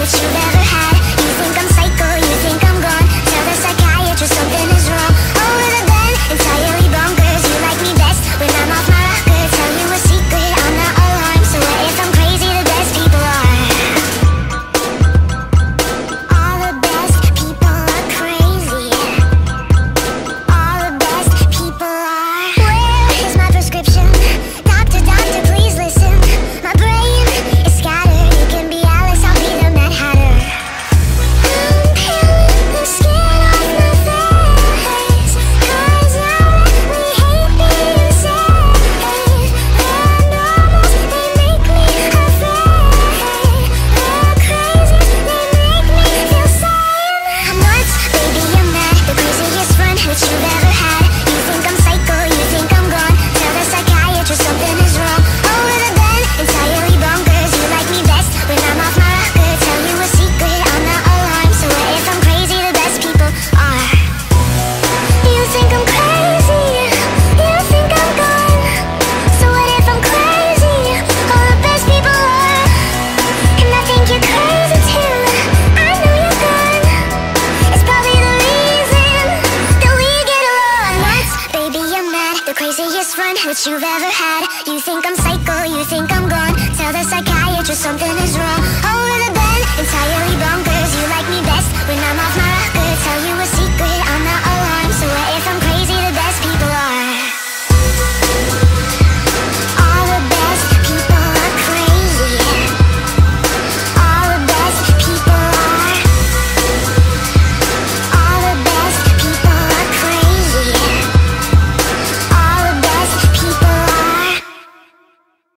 that you've ever had. You think I'm psycho, you think I'm gone. Tell the psychiatrist something is wrong. Over the bed, entirely bonkers. You like me best when I'm off my rocker. Tell you a secret, I'm not alarmed. So what if I'm crazy? The best people are. All the best people are crazy. All the best people are. Where is my prescription? Doctor, doctor, please listen. My brain is scattered. You can be Alice, I'll be the Mad Hatter. I'm peeling the skin off my face, 'cause I really hate being safe. The normals, they make me afraid. The crazies, they make me feel sane. I'm nuts, baby, I'm mad. The craziest fun that you've ever had. You think I'm psycho, you think I'm gone. Tell the psychiatrist something is wrong. Over the bed, entirely bonkers. You like me best when I'm off my rocker. Tell you a secret, I'm not alarmed. So what if I'm crazy? The best people are. You think I'm crazy, you think I'm gone. So what if I'm crazy? All the best people are. And I think you're crazy too. I know you're gone. It's probably the reason that we get along. Nuts, baby, I'm mad. The craziest fun that you've ever had. You think I'm psycho, you think I'm gone. Tell the psychiatrist something is wrong.